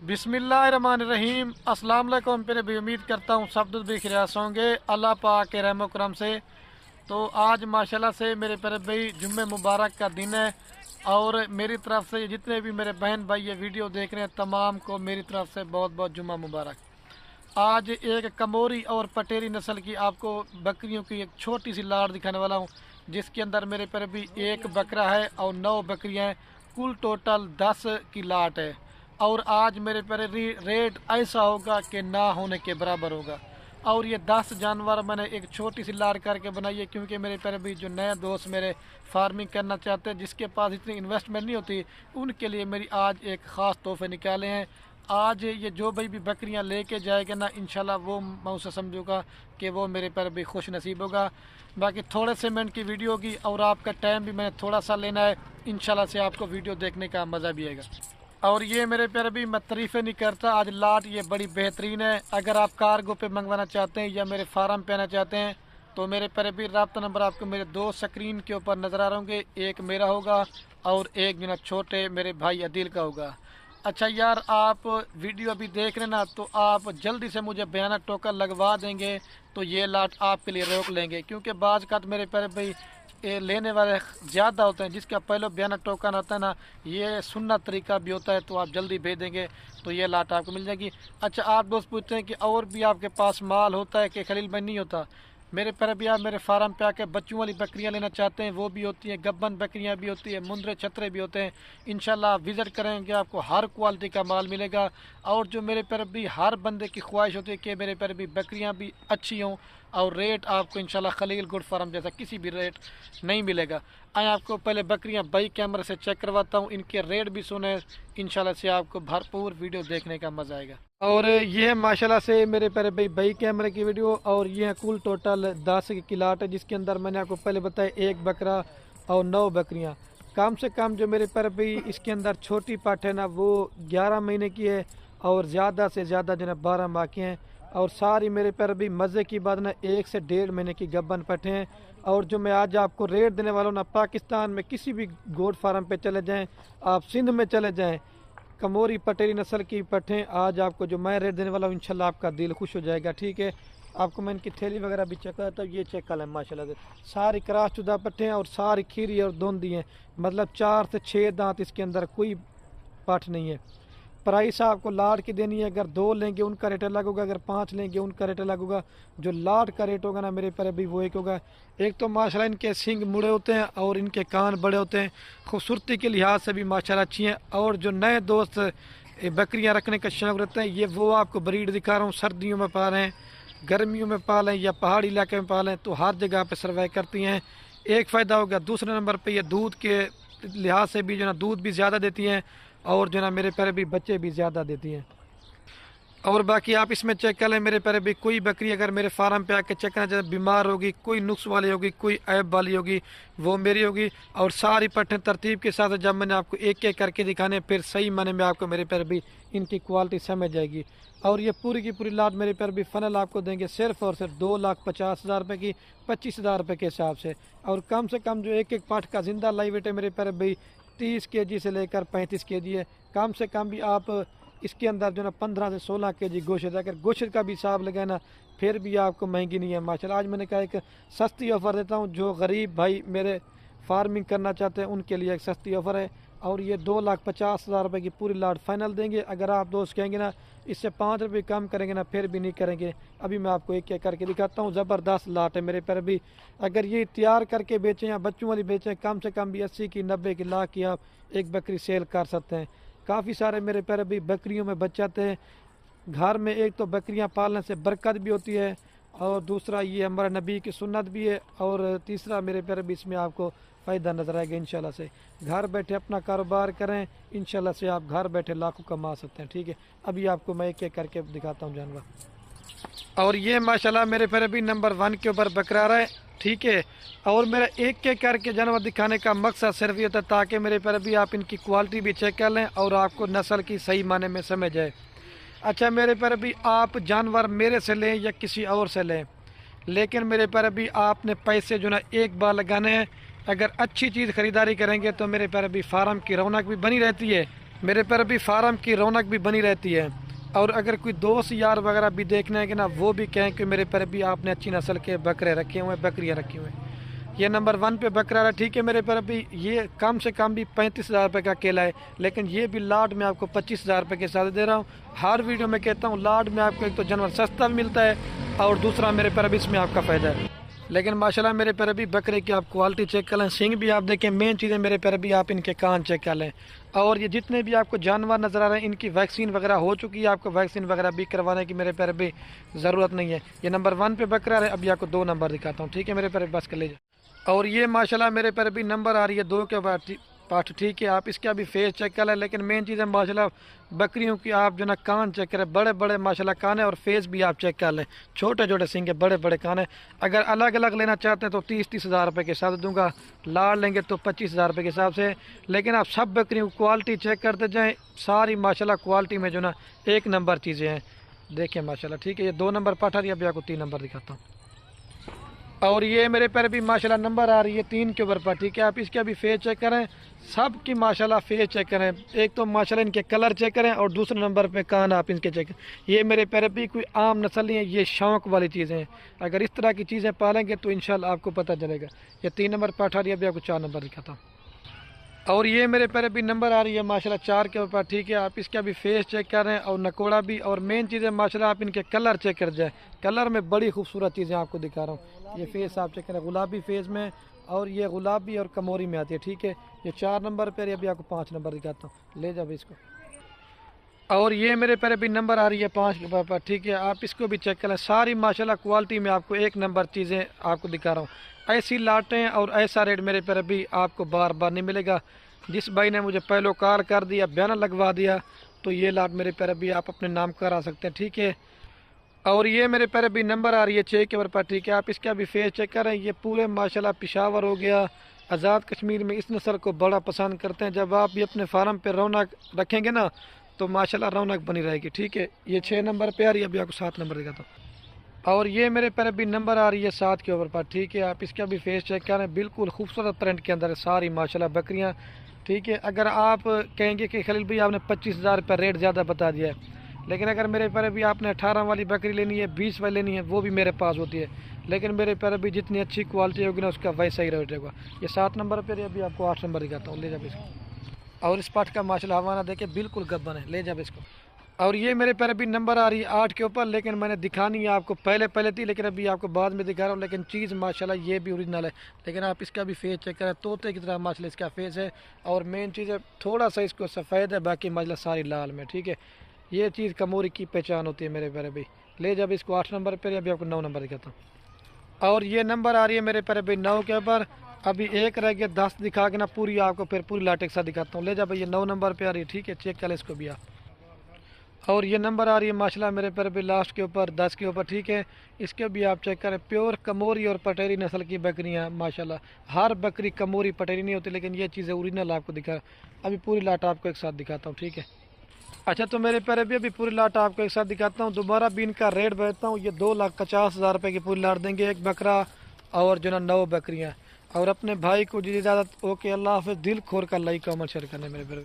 बिस्मिल्लाहिर्रहमानिर्रहीम। अस्सलाम वालेकुम। फिर भी उम्मीद करता हूँ सब भी खैरियत होंगे अल्लाह पाक के रहम करम से। तो आज माशाल्लाह से मेरे प्यारे भाई जुम्मे मुबारक का दिन है और मेरी तरफ से जितने भी मेरे बहन भाई ये वीडियो देख रहे हैं तमाम को मेरी तरफ से बहुत बहुत जुम्मा मुबारक। आज एक कमोरी और पटेरी नस्ल की आपको बकरियों की एक छोटी सी लाट दिखाने वाला हूँ, जिसके अंदर मेरे प्यारे भी एक बकरा है और 9 बकरियाँ हैं। कुल टोटल 10 की लाट है और आज मेरे प्यारे रेट ऐसा होगा कि ना होने के बराबर होगा। और ये 10 जानवर मैंने एक छोटी सी लाट करके बनाई है, क्योंकि मेरे प्यारे भी जो नए दोस्त मेरे फार्मिंग करना चाहते हैं, जिसके पास इतनी इन्वेस्टमेंट नहीं होती, उनके लिए मेरी आज एक ख़ास तोहफे निकाले हैं। आज ये जो भाई भी बकरियां लेके जाएगा ना, इंशाल्लाह वो मैं उसे समझूंगा कि वो मेरे पर भी खुश नसीब होगा। बाकी थोड़े से मिनट की वीडियो होगी और आपका टाइम भी मैंने थोड़ा सा लेना है, इंशाल्लाह से आपको वीडियो देखने का मज़ा भी आएगा। और ये मेरे प्यारे भी मैं तारीफ़ें नहीं करता, आज लाट ये बड़ी बेहतरीन है। अगर आप कार्गो पे मंगवाना चाहते हैं या मेरे फार्म पे आना चाहते हैं तो मेरे प्यारे भी रब्ता नंबर आपको मेरे 2 स्क्रीन के ऊपर नज़र आ रहे होंगे। एक मेरा होगा और एक जो ना छोटे मेरे भाई अदील का होगा। अच्छा यार, आप वीडियो अभी देख रहे ना, तो आप जल्दी से मुझे बयाना टोकन लगवा देंगे तो ये लाट आपके लिए रोक लेंगे, क्योंकि बाज़ का मेरे प्यारे भाई ये लेने वाले ज़्यादा होते हैं। जिसका पहले बयाना टोकन आता है ना, ये सुनना तरीका भी होता है, तो आप जल्दी भेज देंगे तो ये लाट आपको मिल जाएगी। अच्छा, आप दोस्त पूछते हैं कि और भी आपके पास माल होता है कि खलील भाई नहीं होता। मेरे प्यारे भी आप मेरे फार्म पे आके बच्चों वाली बकरियां लेना चाहते हैं, वो भी होती हैं, गब्बन बकरियां भी होती है, मुंदरे छतरे भी होते हैं। इंशाल्लाह विज़िट करेंगे आपको हर क्वालिटी का माल मिलेगा। और जो मेरे प्यारे भी हर बंदे की ख्वाहिश होती है कि मेरे प्यारे भी बकरियां भी अच्छी हों और रेट आपको इंशाल्लाह खलील गुड फार्म जैसा किसी भी रेट नहीं मिलेगा। आए आपको पहले बकरियां बाई कैमरे से चेक करवाता हूँ, इनके रेट भी सुने, इंशाल्लाह से आपको भरपूर वीडियो देखने का मज़ा आएगा। और ये है माशाल्लाह से मेरे प्यारे भाई बाई कैमरे की वीडियो। और ये है कुल टोटल 10 की लाट है, जिसके अंदर मैंने आपको पहले बताया एक बकरा और 9 बकरियां। कम से कम जो मेरे प्यारे भाई इसके अंदर छोटी पाठ है ना, वो 11 महीने की है और ज़्यादा से ज़्यादा जो है 12 माह की हैं। और सारी मेरे प्यारे भाई मज़े की बात ना 1 से 1.5 महीने की गब्बन पट्टे हैं। और जो मैं आज आपको रेट देने वाला हूँ ना, पाकिस्तान में किसी भी गोट फार्म पे चले जाएं, आप सिंध में चले जाएं, कमोरी पटेरी नस्ल की पट्टें आज आपको जो मैं रेट देने वाला हूँ, इंशाल्लाह आपका दिल खुश हो जाएगा। ठीक है, आपको मैं इनकी थैली वगैरह भी चेक करता हूँ। ये चेक कर लें माशाल्लाह से, सारी क्रॉस चुदा पट्टें हैं और सारी खीरी और दोंदी हैं, मतलब 4 से 6 दांत इसके अंदर कोई पाठ नहीं है। प्राइस आपको लाट की देनी है, अगर 2 लेंगे उनका रेट अलग होगा, अगर 5 लेंगे उनका रेट अलग होगा। जो लाट का रेट होगा ना मेरे प्यारे भी वो एक होगा। एक तो माशाल्लाह इनके सींग मुड़े होते हैं और इनके कान बड़े होते हैं, खूबसूरती के लिहाज से भी माशाल्लाह अच्छी हैं। और जो नए दोस्त बकरियां रखने का शौक रखते हैं, ये वो आपको ब्रीड दिखा रहा हूँ। सर्दियों में पालें, गर्मियों में पालें या पहाड़ी इलाके में पालें, तो हर जगह पर सर्वाइव करती हैं। एक फ़ायदा होगा। दूसरे नंबर पर यह दूध के लिहाज से भी जो ना दूध भी ज़्यादा देती हैं और जो ना मेरे प्यारे भी बच्चे भी ज़्यादा देती हैं। और बाकी आप इसमें चेक कर लें मेरे प्यारे भी, कोई बकरी अगर मेरे फार्म पे आके चेक करना चाहते, बीमार होगी, कोई नुक्स वाली होगी, कोई ऐब वाली होगी, वो मेरी होगी। और सारी पट्टें तरतीब के साथ जब मैंने आपको एक एक करके दिखाने, फिर सही माने में आपको मेरे प्यारे भी इनकी क्वालिटी समझ जाएगी। और ये पूरी की पूरी लाट मेरे प्यारे भी फनल आपको देंगे सिर्फ और सिर्फ 2,50,000 रुपये की, 25,000 रुपये के हिसाब से। और कम से कम जो एक एक पाठ का जिंदा लाइव वेट है मेरे प्यारे भाई 30 केजी से लेकर 35 केजी है। कम से कम भी आप इसके अंदर जो ना 15 से 16 केजी गोश्त है। अगर गोश्त का भी हिसाब लगाए ना, फिर भी आपको महंगी नहीं है माशाल्लाह। आज मैंने कहा एक सस्ती ऑफ़र देता हूँ, जो गरीब भाई मेरे फार्मिंग करना चाहते हैं उनके लिए एक सस्ती ऑफ़र है। और ये 2,50,000 रुपये की पूरी लाट फाइनल देंगे। अगर आप दोस्त कहेंगे ना इससे 5 रुपये कम करेंगे ना, फिर भी नहीं करेंगे। अभी मैं आपको एक एक करके दिखाता हूँ। ज़बरदस्त लाट है मेरे पर भी। अगर ये तैयार करके बेचें या बच्चों वाली बेचें, कम से कम भी 80 की 90 की लाख की आप एक बकरी सेल कर सकते हैं। काफ़ी सारे मेरे प्यारे भी बकरियों में बचाते हैं घर में। एक तो बकरियां पालने से बरकत भी होती है और दूसरा ये हमारे नबी की सुन्नत भी है। और तीसरा मेरे प्यारे भी इसमें आपको फ़ायदा नज़र आएगा इंशाल्लाह से। घर बैठे अपना कारोबार करें, इंशाल्लाह से आप घर बैठे लाखों कमा सकते हैं। ठीक है, अभी आपको मैं एक एक करके दिखाता हूँ जानवर। और ये माशाल्लाह मेरे प्यारे भी नंबर 1 के ऊपर बकरा रहा है। ठीक है, और मेरा एक एक करके जानवर दिखाने का मकसद सिर्फ ये था ताकि मेरे प्यारे भी आप इनकी क्वालिटी भी चेक कर लें और आपको नस्ल की सही माने में समझ आए। अच्छा मेरे प्यारे भी, आप जानवर मेरे से लें या किसी और से लें, लेकिन मेरे प्यारे भी आपने पैसे जो ना एक बार लगाने हैं। अगर अच्छी चीज़ ख़रीदारी करेंगे तो मेरे प्यारे भी फार्म की रौनक भी बनी रहती है मेरे पर भी फार्म की रौनक भी बनी रहती है। और अगर कोई दोस्त यार वगैरह भी देखने हैं कि ना, वो भी कहें कि मेरे पर भी आपने अच्छी नस्ल के बकरे रखे हुए हैं, बकरियाँ रखी हुई हैं। ये नंबर 1 पे बकरा है, ठीक है। मेरे पर भी ये कम से कम भी 35,000 रुपये का केला है, लेकिन ये भी लाट में आपको 25,000 रुपये के साथ दे रहा हूँ। हर वीडियो में कहता हूँ लाट में आपको एक तो जानवर सस्ता भी मिलता है, और दूसरा मेरे पर भी इसमें आपका फ़ायदा है। लेकिन माशाल्लाह मेरे पर भी बकरे की आप क्वालिटी चेक कर लें, सींग भी आप देखें, मेन चीज़ें मेरे पर भी आप इनके कान चेक कर लें। और ये जितने भी आपको जानवर नज़र आ रहे हैं, इनकी वैक्सीन वगैरह हो चुकी है, आपको वैक्सीन वगैरह भी करवाने की मेरे पर भी ज़रूरत नहीं है। ये नंबर 1 पे बकरा है। अभी आपको 2 नंबर दिखाता हूँ, ठीक है। मेरे पर बस कर लीजिए। और ये माशाल्लाह मेरे पर भी नंबर आ रही है 2 के पाठ, ठीक है। आप इसका भी फेस चेक कर लें, लेकिन मेन चीज़ है माशाल्लाह बकरियों की आप जो ना कान चेक करें, बड़े बड़े माशाल्लाह कान है, और फेस भी आप चेक कर लें, छोटे छोटे सींग है, बड़े बड़े कान है। अगर अलग अलग लेना चाहते हैं तो 30,000 रुपये के हिसाब से दूंगा, लाड़ लेंगे तो 25,000 रुपये के हिसाब से। लेकिन आप सब बकरियों की क्वालिटी चेक करते जाएँ, सारी माशाल्लाह क्वालिटी में जो ना 1 नंबर चीज़ें हैं, देखिए माशाल्लाह, ठीक है। ये 2 नंबर पाठ आ रही है, अभी आपको 3 नंबर दिखाता हूँ। और ये मेरे पर भी माशाल्लाह नंबर आ रही है 3 के ऊपर पर, ठीक है। आप इसका भी फेस चेक करें, सब की माशाल्लाह फेस चेक करें। एक तो माशाल्लाह इनके कलर चेक करें, और दूसरे नंबर पे कान आप इनके चेक करें। ये मेरे पर भी कोई आम नस्ल नहीं है, ये शौक़ वाली चीज़ें हैं। अगर इस तरह की चीज़ें पालेंगे तो इंशाल्लाह आपको पता चलेगा। ये 3 नंबर पर आ रही है, अभी आपको 4 नंबर दिखाता हूँ। और ये मेरे पर भी नंबर आ रही है माशाल्लाह 4 के ऊपर, ठीक है। आप इसका भी फेस चेक कर रहे हैं, और नकोड़ा भी। और मेन चीज़ है माशाल्लाह आप इनके कलर चेक कर जाए, कलर में बड़ी खूबसूरत चीज़ें आपको दिखा रहा हूँ। ये फेस आप चेक करें, गुलाबी फेस में, और ये गुलाबी और कमोरी में आती है, ठीक है। ये 4 नंबर पर, अभी आपको 5 नंबर दिखाता हूँ, ले जाओ इसको। और ये मेरे पर भी नंबर आ रही है 5 के ऊपर, ठीक है। आप इसको भी चेक करें, सारी माशाल्लाह क्वालिटी में आपको 1 नंबर चीज़ें आपको दिखा रहा हूँ। ऐसी लाटें और ऐसा रेट मेरे पर भी आपको बार बार नहीं मिलेगा। जिस भाई ने मुझे पहले कॉल कर दिया, बयाना लगवा दिया, तो ये लाट मेरे पर भी आप अपने नाम करा सकते हैं, ठीक है। और ये मेरे पर भी नंबर आ रही है 6 के ऊपर, ठीक है। आप इसका भी फेस चेक करें, ये पूरे माशाल्लाह पेशावर हो गया, आज़ाद कश्मीर में इस नस्ल को बड़ा पसंद करते हैं। जब आप भी अपने फार्म पे रौनक रखेंगे ना, तो माशाल्लाह रौनक बनी रहेगी, ठीक है। ये 6 नंबर पे आ रही है, अभी आपको 7 नंबर दिखाता हूँ। और ये मेरे पर भी नंबर आ रही है 7 के ऊपर पर, ठीक है। आप इसका भी फेस चेक करें, बिल्कुल खूबसूरत प्रिंट के अंदर है सारी माशाल्लाह बकरियाँ, ठीक है। अगर आप कहेंगे कि खलील भाई आपने 25,000 रुपये रेट ज़्यादा बता दिया है, लेकिन अगर मेरे पर भी आपने 18 वाली बकरी लेनी है, 20 वाली लेनी है, वो भी मेरे पास होती है। लेकिन मेरे पर भी जितनी अच्छी क्वालिटी होगी ना, उसका वैसा ही रेट होगा। ये 7 नंबर पर, अभी आपको 8 नंबर दिखाता हूँ, ले जाओ इसको। और इस पाठ का माशाल्लाह हवाना देखे, बिल्कुल गब्बन है, ले जाओ इसको। और ये मेरे पर भी नंबर आ रही है 8 के ऊपर, लेकिन मैंने दिखानी है आपको पहले थी, लेकिन अभी आपको बाद में दिखा रहा हूँ। लेकिन चीज़ माशाल्लाह ये भी ओरिजिनल है। लेकिन आप इसका भी फेस चेक करें, तोते की तरह माशाल्लाह इसका फेस है। और मेन चीज़ है थोड़ा सा इसको सफ़ेद है, बाकी माशाल्लाह सारी लाल में, ठीक है। ये चीज़ कमोरी की पहचान होती है मेरे पर भी। ले जब इसको 8 नंबर पर, अभी आपको 9 नंबर दिखाता हूँ। और ये नंबर आ रही है मेरे पर भी 9 के ऊपर, अभी एक रह गया 10 दिखा के ना पूरी आपको फिर पूरी लाटेक सा दिखाता हूँ। ले जा भाई, ये 9 नंबर पे आ रही है, ठीक है। चेक कर इसको भी आप। और ये नंबर आ रही है माशाल्लाह मेरे पर भी लास्ट के ऊपर 10 के ऊपर, ठीक है। इसके भी आप चेक करें, प्योर कमोरी और पटेरी नस्ल की बकरियां माशाल्लाह। हर बकरी कमोरी पटेरी नहीं होती, लेकिन ये चीज़ें ओरिजिनल आपको दिखा। अभी पूरी लाट आपको एक साथ दिखाता हूँ, ठीक है। अच्छा, तो मेरे पर भी अभी पूरी लाट आपको एक साथ दिखाता हूँ। दोबारा भी इनका रेट बताता हूँ। ये 2,50,000 रुपये की पूरी लाट देंगे, एक बकरा और जो ना 9 बकरियाँ। और अपने भाई को जी इजाज़त, ओके, अल्लाह हाफ़िज़। दिल खोर कर लाइक कमेंट शेयर करने मेरे